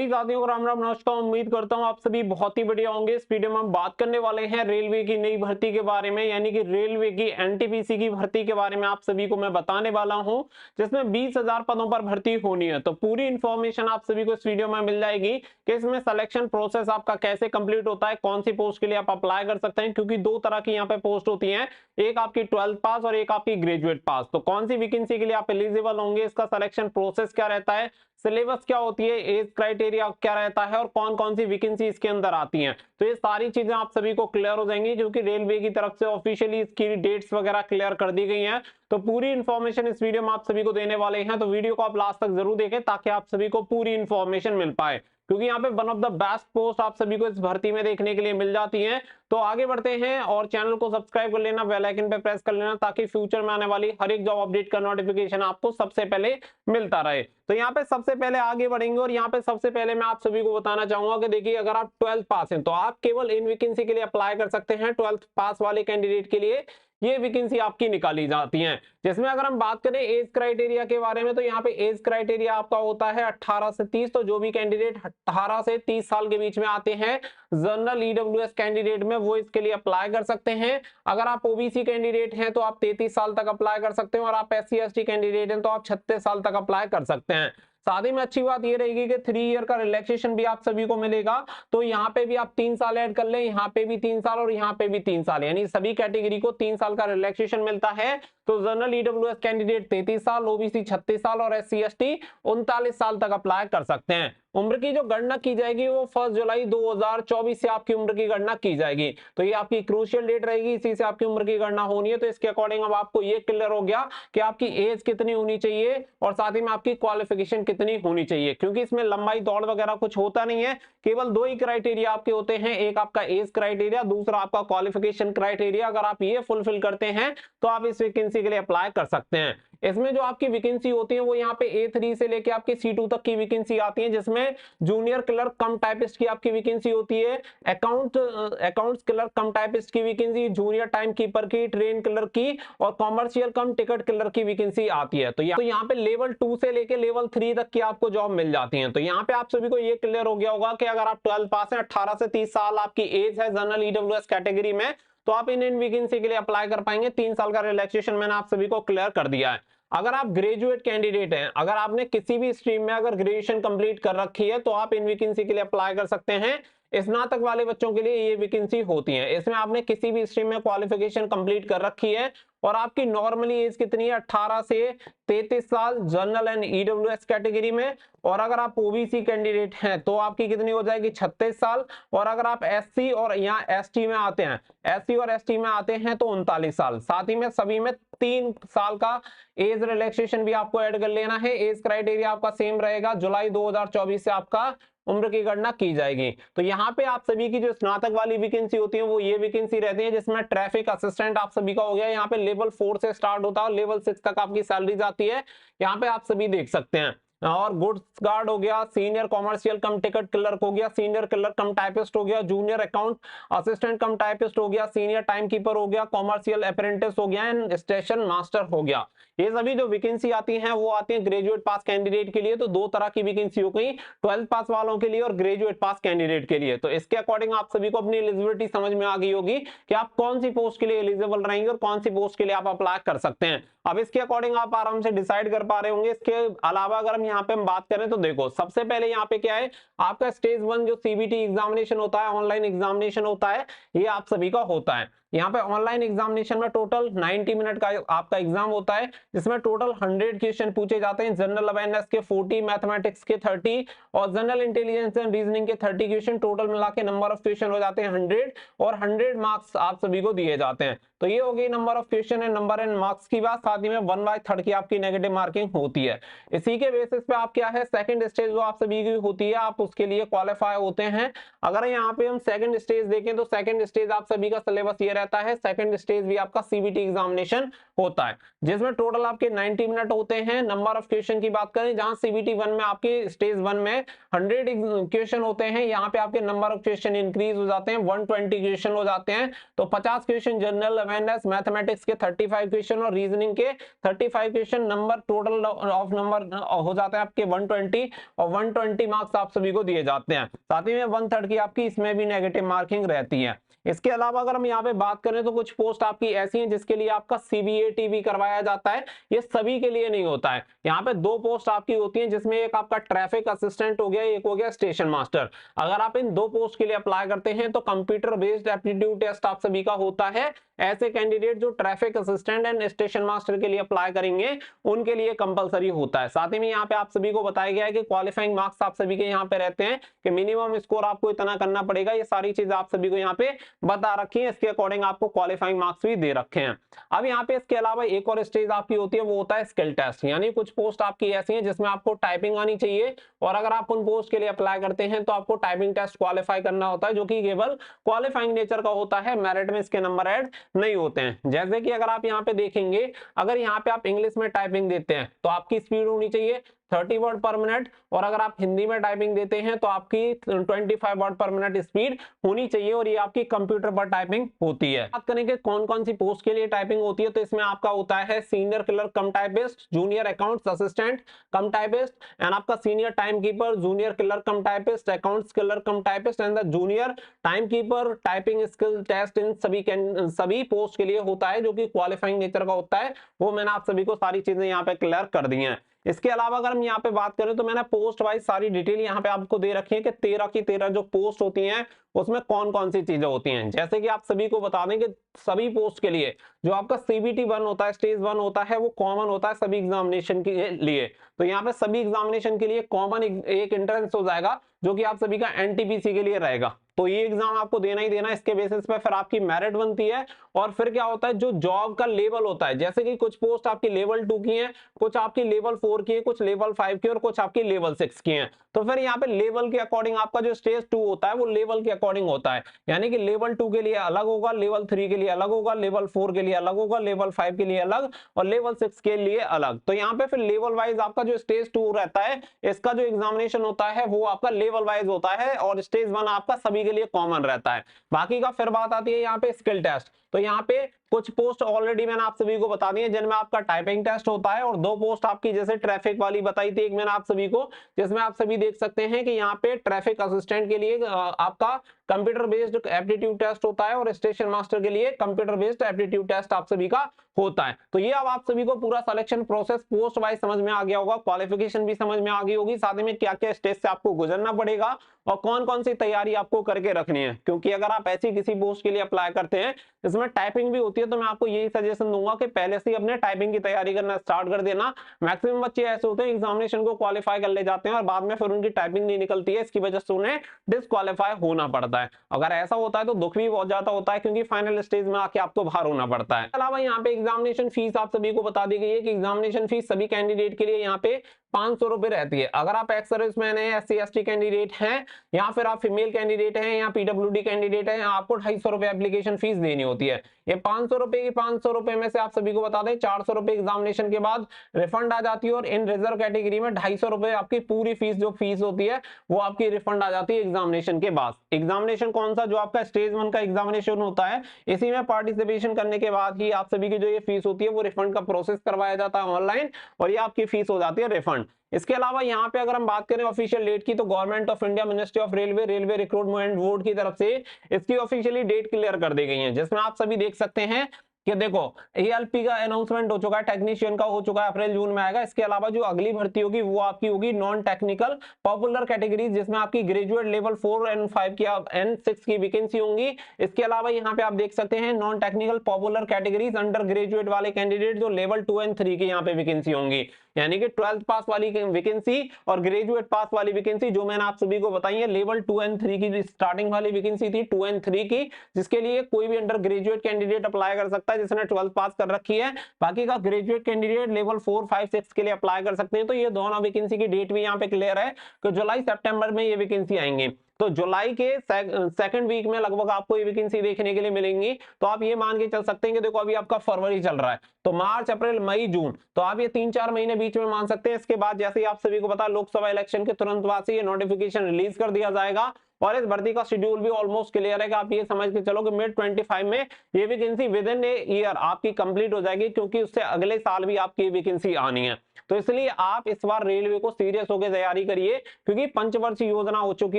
साथियों को राम राम नमस्कार। उम्मीद करता हूँ आप सभी बहुत ही बढ़िया होंगे। इस वीडियो में हम बात करने वाले हैं रेलवे की नई भर्ती के बारे में, यानी कि रेलवे की एनटीपीसी की भर्ती के बारे में आप सभी को मैं बताने वाला हूं, जिसमें 20,000 पदों पर भर्ती होनी है। तो पूरी इंफॉर्मेशन आप सभी को इस वीडियो में मिल जाएगी कि इसमें सिलेक्शन प्रोसेस आपका कैसे कंप्लीट होता है, कौन सी पोस्ट के लिए आप अप्लाई कर सकते हैं, क्योंकि दो तरह की यहाँ पे पोस्ट होती है, एक आपकी 12th पास और एक आपकी ग्रेजुएट पास। तो कौन सी वैकेंसी के लिए आप एलिजिबल होंगे, इसका सिलेक्शन प्रोसेस क्या रहता है, सिलेबस क्या होती है, एज क्राइटेरिया क्या रहता है और कौन कौन सी वैकेंसी इसके अंदर आती हैं, तो ये सारी चीजें आप सभी को क्लियर हो जाएंगी, क्योंकि रेलवे की तरफ से ऑफिशियली इसकी डेट्स वगैरह क्लियर कर दी गई हैं। तो पूरी इंफॉर्मेशन इस वीडियो में आप सभी को देने वाले हैं, तो वीडियो को आप लास्ट तक जरूर देखें ताकि आप सभी को पूरी इंफॉर्मेशन मिल पाए, क्योंकि यहाँ पे one of the best post आप सभी को इस भर्ती में देखने के लिए मिल जाती है। तो आगे बढ़ते हैं और चैनल को सब्सक्राइब कर लेना, बेल आइकन पे प्रेस कर लेना, ताकि फ्यूचर में आने वाली हर एक जॉब अपडेट का नोटिफिकेशन आपको सबसे पहले मिलता रहे। तो यहाँ पे सबसे पहले आगे बढ़ेंगे और यहाँ पे सबसे पहले मैं आप सभी को बताना चाहूंगा कि देखिए, अगर आप 12th पास हैं तो आप केवल इन वैकेंसी के लिए अप्लाई कर सकते हैं। 12th पास वाले कैंडिडेट के लिए ये वैकेंसी आपकी निकाली जाती है, जिसमें अगर हम बात करें एज क्राइटेरिया के बारे में, तो यहाँ पे एज क्राइटेरिया आपका होता है 18 से 30। तो जो भी कैंडिडेट 18 से 30 साल के बीच में आते हैं जनरल ईडब्ल्यूएस कैंडिडेट में, वो इसके लिए अप्लाई कर सकते हैं। अगर आप ओबीसी कैंडिडेट हैं तो आप 33 साल तक अप्लाई कर सकते हैं, और आप एससी एसटी कैंडिडेट हैं तो आप 36 साल तक अप्लाई कर सकते हैं। साथ ही में अच्छी बात ये रहेगी कि 3 ईयर का रिलैक्सेशन भी आप सभी को मिलेगा। तो यहाँ पे भी आप 3 साल ऐड कर लें, यहाँ पे भी 3 साल और यहाँ पे भी 3 साल, यानी सभी कैटेगरी को 3 साल का रिलैक्सेशन मिलता है। तो जनरल ईडब्ल्यूएस कैंडिडेट 33 साल, ओबीसी 36 साल और एससी एसटी 39 साल तक अप्लाई कर सकते हैं। उम्र की जो गणना की जाएगी वो 1 जुलाई 2024 से आपकी उम्र की गणना की जाएगी। तो ये आपकी क्रूशियल डेट रहेगी, इसी से आपकी उम्र की गणना होनी है। तो इसके अकॉर्डिंग अब आपको ये क्लियर हो गया कि आपकी एज कितनी होनी चाहिए और साथ ही में आपकी क्वालिफिकेशन कितनी होनी चाहिए, क्योंकि इसमें लंबाई दौड़ वगैरह कुछ होता नहीं है। केवल दो ही क्राइटेरिया आपके होते हैं, एक आपका एज क्राइटेरिया, दूसरा आपका क्वालिफिकेशन क्राइटेरिया। अगर आप ये फुलफिल करते हैं तो आप इस वैकेंसी के लिए अप्लाई कर सकते हैं। इसमें जो आपकी वैकेंसी होती है वो यहाँ पे A3 से लेके आपकी C2 तक की वैकेंसी आती है, जिसमें जूनियर क्लर्क कम टाइपिस्ट की आपकी वैकेंसी होती है, अकाउंट्स क्लर्क कम टाइपिस्ट की वैकेंसी, जूनियर टाइम कीपर की, ट्रेन क्लर्क की और कॉमर्शियल कम टिकट क्लर्क की वैकेंसी आती है। तो यहाँ पे लेवल 2 से लेके लेवल 3 तक की आपको जॉब मिल जाती है। तो यहाँ पे आप सभी को ये क्लियर हो गया होगा कि अगर आप 12 पास हैं, 18 से 30 साल आपकी एज है जनरल ईडब्ल्यूएस कैटेगरी में, तो आप इन वैकेंसी के लिए अप्लाई कर पाएंगे। 3 साल का रिलैक्सेशन मैंने आप सभी को क्लियर कर दिया है। अगर आप ग्रेजुएट कैंडिडेट हैं, अगर आपने किसी भी स्ट्रीम में अगर ग्रेजुएशन कंप्लीट कर रखी है, तो आप इन वैकेंसी के लिए अप्लाई कर सकते हैं। स्नातक वाले बच्चों के लिए ये वैकेंसी होती है। इसमें आपने किसी भी स्ट्रीम में क्वालिफिकेशन कंप्लीट कर रखी है और आपकी नॉर्मली एज कितनी है, 18 से 33 साल जनरल एंड ईडब्ल्यूएस कैटेगरी में, और अगर आप ओबीसी कैंडिडेट हैं तो आपकी कितनी हो जाएगी, 36 साल, और अगर आप एससी और यहाँ एसटी में आते हैं, एससी और एसटी में आते हैं तो 39 साल। साथ ही में सभी में 3 साल का एज रिलैक्सेशन भी आपको ऐड कर लेना है। एज क्राइटेरिया आपका सेम रहेगा, जुलाई 2024 से आपका उम्र की गणना की जाएगी। तो यहाँ पे आप सभी की जो स्नातक वाली वैकेंसी होती है वो ये वैकेंसी रहती है, जिसमें ट्रैफिक असिस्टेंट आप सभी का हो गया। यहाँ पे लेवल 4 से स्टार्ट होता है, लेवल 6 तक आपकी सैलरी जाती है, यहाँ पे आप सभी देख सकते हैं। और गुड्स गार्ड हो गया, सीनियर कॉमर्शियल कम टिकट क्लर्क हो गया, सीनियर क्लर्क कम टाइपिस्ट हो गया, junior account assistant cum typist हो गया, सीनियर टाइम कीपर हो गया, कॉमर्शियल अप्रेंटिस हो गया एंड स्टेशन मास्टर हो गया। ये सभी जो वैकेंसी आती हैं वो आती है ग्रेजुएट पास कैंडिडेट के लिए। तो दो तरह की वैकेंसी हो गई, 12th पास वालों के लिए और ग्रेजुएट पास कैंडिडेट के लिए। तो इसके अकॉर्डिंग आप सभी को अपनी एलिजिबिलिटी समझ में आ गई होगी कि आप कौन सी पोस्ट के लिए एलिजिबल रहेंगे और कौन सी पोस्ट के लिए आप अप्लाई कर सकते हैं। अब इसके अकॉर्डिंग आप आराम से डिसाइड कर पा रहे होंगे। इसके अलावा अगर हम यहाँ पे हम बात करें तो देखो, सबसे पहले यहाँ पे क्या है, आपका स्टेज 1 जो सीबीटी एग्जामिनेशन होता है, ऑनलाइन एग्जामिनेशन होता है, ये आप सभी का होता है। यहाँ पे ऑनलाइन एग्जामिनेशन में टोटल 90 मिनट का आपका एग्जाम होता है, जिसमें टोटल 100 क्वेश्चन पूछे जाते हैं। जनरल अवेयरनेस के 40, मैथमेटिक्स के 30 और जनरल इंटेलिजेंस एंड रीजनिंग के 30 क्वेश्चन। टोटल मिला के नंबर ऑफ क्वेश्चन हो जाते हैं 100 और 100 मार्क्स आप सभी को दिए जाते हैं। तो ये हो गई number of question and number and marks की बात। साथ ही में 1/3 की आपकी नेगेटिव मार्किंग होती है। इसी के बेसिस पे आप क्या है, सेकंड स्टेज जो आप सभी की होती है, आप उसके लिए क्वालिफाई होते हैं। अगर यहाँ पे हम सेकंड स्टेज देखें तो सेकंड स्टेज आप सभी का सिलेबस ये रहता है, सेकंड स्टेज भी आपका सीबीटी एग्जामिनेशन होता है, जिसमें टोटल आपके 90 मिनट होते हैं। नंबर ऑफ क्वेश्चन की बात करें, जहां सीबीटी 1 में आपके स्टेज 1 में 100 क्वेश्चन होते हैं, यहाँ पे आपके नंबर ऑफ क्वेश्चन इंक्रीज हो जाते हैं, 120 क्वेश्चन हो जाते हैं। तो 50 क्वेश्चन जनरल अवेयरनेस, मैथमेटिक्स के 35 क्वेश्चन और रीजनिंग के 35 question, number total of number हो जाते हैं आपके 120, और 120 मार्क्स आप सभी को दिए जाते हैं। साथ ही में 1/3 की आपकी इसमें भी नेगेटिव मार्किंग रहती है। इसके अलावा अगर हम यहाँ पे बात करें तो कुछ पोस्ट आपकी ऐसी हैं जिसके लिए आपका सीबीएटी भी करवाया जाता है, ये सभी के लिए नहीं होता है। यहाँ पे 2 पोस्ट आपकी होती हैं, जिसमें एक आपका ट्रैफिक असिस्टेंट हो गया, एक हो गया स्टेशन मास्टर। अगर आप इन 2 पोस्ट के लिए अप्लाई करते हैं तो कंप्यूटर बेस्ड एप्टीट्यूड टेस्ट आप सभी का होता है। ऐसे कैंडिडेट जो traffic assistant and station master के लिए अप्लाई करेंगे उनके लिए कंपलसरी होता है। साथ ही में यहाँ पे आप सभी को बताया गया है कि क्वालिफाइंग मार्क्स आप सभी के यहाँ पे रहते हैं कि मिनिमम स्कोर आपको इतना करना पड़ेगा। ये सारी चीजें आप सभी को यहाँ पे बता रखी है, इसके अकॉर्डिंग आपको क्वालिफाइंग मार्क्स भी दे रखे हैं। अब यहाँ पे इसके अलावा एक और स्टेज आपकी होती है, वो होता है स्किल टेस्ट। यानी कुछ पोस्ट आपकी ऐसी हैं जिसमें आपको टाइपिंग आनी चाहिए, और अगर आप उन पोस्ट के लिए अप्लाई करते हैं तो आपको टाइपिंग टेस्ट क्वालिफाई करना होता है, जो कि केवल क्वालिफाइंग नेचर का होता है, मेरिट में इसके नंबर ऐड नहीं होते हैं। जैसे कि अगर आप यहाँ पे देखेंगे, अगर यहाँ पे आप इंग्लिश में टाइपिंग देते हैं तो आपकी स्पीड होनी चाहिए 30 वर्ड पर मिनट, और अगर आप हिंदी में टाइपिंग देते हैं तो आपकी 25 वर्ड पर मिनट स्पीड होनी चाहिए, और ये आपकी कंप्यूटर पर टाइपिंग होती है। बात करेंगे कौन कौन सी पोस्ट के लिए टाइपिंग होती है, तो इसमें आपका होता है senior clerk cum typist, junior accounts assistant cum typist, and आपका senior time keeper, junior clerk cum typist, accounts clerk cum typist, and the junior time keeper. Typing skill test इन सभी पोस्ट के लिए होता है, जो कि क्वालिफाइंग नेचर का होता है। वो मैंने आप सभी को सारी चीजें यहाँ पे क्लियर कर दी हैं। इसके अलावा अगर हम यहाँ पे बात करें तो मैंने पोस्ट वाइज सारी डिटेल यहाँ पे आपको दे रखी है कि 13 की 13 जो पोस्ट होती हैं उसमें कौन कौन सी चीजें होती हैं। जैसे कि आप सभी को बता दें कि सभी पोस्ट के लिए जो आपका सीबीटी 1 होता है, स्टेज 1 होता है, वो कॉमन होता है सभी एग्जामिनेशन के लिए। तो यहाँ पे सभी एग्जामिनेशन के लिए कॉमन एक एंट्रेंस हो जाएगा, जो कि आप सभी का एनटीपीसी के लिए रहेगा। तो ये एग्जाम आपको देना ही देना, इसके बेसिस पे फिर आपकी मेरिट बनती है। और फिर क्या होता है, जो जॉब का लेवल होता है, जैसे कि कुछ पोस्ट आपकी लेवल 2 की हैं, कुछ आपकी लेवल 4 की है, कुछ लेवल 5 की, और कुछ आपकी लेवल 6 की हैं। तो फिर यहाँ पे लेवल के अकॉर्डिंग आपका जो स्टेज 2 होता है वो लेवल के अकॉर्डिंग होता है। यानी कि लेवल 2 के लिए अलग होगा, लेवल 3 के लिए अलग होगा, लेवल 4 के लिए अलग होगा, लेवल 5 के लिए अलग, और लेवल 6 के लिए अलग। तो यहाँ पे फिर लेवल वाइज आपका जो स्टेज 2 रहता है, इसका जो एग्जामिनेशन होता है वो आपका लेवल वाइज होता है, और स्टेज 1 आपका सभी के लिए कॉमन रहता है। बाकी का फिर बात आती है यहाँ पे स्किल टेस्ट। तो यहाँ पे कुछ पोस्ट ऑलरेडी मैंने आप सभी को बता दी है, जिनमें आपका टाइपिंग टेस्ट होता है, और 2 पोस्ट आपकी जैसे ट्रैफिक वाली बताई थी एक मैंने आप सभी को, जिसमें आप सभी देख सकते हैं कि यहाँ पे ट्रैफिक असिस्टेंट के लिए आपका कंप्यूटर बेस्ड एप्टीट्यूड टेस्ट होता है, और स्टेशन मास्टर के लिए कंप्यूटर बेस्ड एप्टीट्यूड टेस्ट आप सभी का होता है। तो ये अब आप सभी को पूरा सिलेक्शन प्रोसेस पोस्ट वाइज समझ में आ गया होगा, क्वालिफिकेशन भी समझ में आ गई होगी, साथ में क्या क्या स्टेज से आपको गुजरना पड़ेगा और कौन कौन सी तैयारी आपको करके रखनी है। क्योंकि अगर आप ऐसी किसी पोस्ट के लिए अप्लाई करते हैं जिसमें टाइपिंग भी होती है, तो मैं आपको यही सजेशन दूंगा कि पहले से ही अपने टाइपिंग की तैयारी करना स्टार्ट कर देना। मैक्सिमम बच्चे ऐसे होते हैं एग्जामिनेशन को क्वालिफाई कर ले जाते हैं और बाद में फिर उनकी टाइपिंग नहीं निकलती है, इसकी वजह से उन्हें डिस्क्वालीफाई होना पड़ता है। अगर ऐसा होता है तो दुख भी बहुत ज्यादा होता है, क्योंकि फाइनल स्टेज में आके आपको बाहर होना पड़ता है। अलावा यहाँ पे एग्जामिनेशन फीस आप सभी को बता दी गई है कि एग्जामिनेशन फीस सभी कैंडिडेट के लिए यहाँ पे 500 रुपए रहती है। अगर आप एक्स सर्विसमैन है, SC ST कैंडिडेट हैं, या फिर आप फीमेल कैंडिडेट हैं, या PWD कैंडिडेट हैं, आपको 250 रुपए एप्लीकेशन फीस देनी होती है। ये 500 रुपए की 500 रुपए में से आप सभी को बता दें 400 रुपए एग्जामिनेशन के बाद रिफंड आ जाती है, और इन रिजर्व कैटेगरी में 250 रुपए आपकी पूरी फीस जो फीस होती है वो आपकी रिफंड आ जाती है एग्जामिनेशन के बाद। एग्जामिनेशन कौन सा, जो आपका स्टेज 1 का एग्जामिनेशन होता है, इसी में पार्टिसिपेशन करने के बाद ही आप सभी की जो ये फीस होती है वो रिफंड का प्रोसेस करवाया जाता है ऑनलाइन, और ये आपकी फीस हो जाती है रिफंड। इसके अलावा यहाँ पे अगर हम बात करें ऑफिशियल डेट की, तो government of India, ministry of railway, railway recruitment board की तरफ से इसकी ऑफिशियली डेट क्लियर कर दी गई है, जिसमें आप सभी देख सकते हैं कि देखो ALP का अनाउंसमेंट हो चुका है, टेक्नीशियन का हो चुका है, अप्रैल जून में आएगा। इसके अलावा जो अगली भर्ती होगी वो आपकी होगी नॉन टेक्निकल पॉपुलर कैटेगरीज, जिसमें आपकी ग्रेजुएट लेवल 4 एंड 5 की एंड 6 की वैकेंसी होंगी। इसके अलावा यहाँ पे आप देख सकते हैं non technical popular categories under graduate वाले कैंडिडेट जो लेवल 2 एंड 3 की यहाँ पे वैकेंसी होंगी, यानी कि 12th पास वाली वैकेंसी और ग्रेजुएट पास वाली वैकेंसी जो मैंने आप सभी को बताई है। लेवल 2 एंड 3 की स्टार्टिंग वाली वैकेंसी थी 2 एंड 3 की, जिसके लिए कोई भी अंडर ग्रेजुएट कैंडिडेट अप्लाई कर सकता है जिसने 12th पास कर रखी है। बाकी का ग्रेजुएट कैंडिडेट लेवल 4, 5, 6 के लिए अप्लाई कर सकते हैं। तो ये दोनों वैकेंसी की डेट भी यहाँ पे क्लियर है कि जुलाई सितंबर में ये वैकेंसी आएंगे। तो जुलाई के सेकंड वीक में लगभग आपको ये वैकेंसी देखने के लिए मिलेंगी। तो आप ये मान के चल सकते हैं कि देखो अभी आपका फरवरी चल रहा है, तो मार्च अप्रैल मई जून, तो आप ये 3-4 महीने बीच में मान सकते हैं। इसके बाद जैसे ही आप सभी को पता लोकसभा इलेक्शन के तुरंत बाद से ये नोटिफिकेशन रिलीज कर दिया जाएगा और इस भर्ती का शेड्यूल भी ऑलमोस्ट क्लियर है कि आप ये समझ के चलो कि मिड 25 में ये vacancy with in a year आपकी कंप्लीट हो जाएगी, क्योंकि उससे अगले साल भी आपकी वैकेंसी आनी है। तो इसलिए आप इस बार रेलवे को सीरियस होकर तैयारी करिए, क्योंकि पंचवर्षीय योजना हो चुकी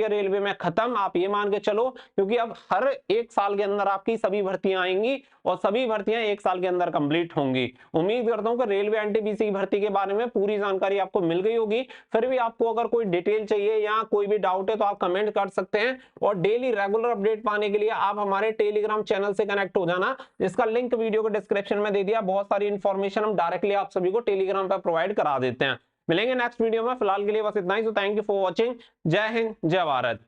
है रेलवे में खत्म, आप ये मान के चलो, क्योंकि अब हर एक साल के अंदर आपकी सभी भर्तियां आएंगी और सभी भर्तियां एक साल के अंदर कंप्लीट होंगी। उम्मीद करता हूं कि रेलवे एनटीपीसी की भर्ती के बारे में पूरी जानकारी आपको मिल गई होगी। फिर भी आपको अगर कोई डिटेल चाहिए या कोई भी डाउट है तो आप कमेंट कर सकते हैं, और डेली रेगुलर अपडेट पाने के लिए आप हमारे टेलीग्राम चैनल से कनेक्ट हो जाना, जिसका लिंक वीडियो के डिस्क्रिप्शन में दे दिया। बहुत सारी इंफॉर्मेशन हम डायरेक्टली आप सभी को टेलीग्राम पर प्रोवाइड करा देते हैं। मिलेंगे नेक्स्ट वीडियो में, फिलहाल के लिए बस इतना ही। तो थैंक यू फॉर वॉचिंग। जय हिंद, जय भारत।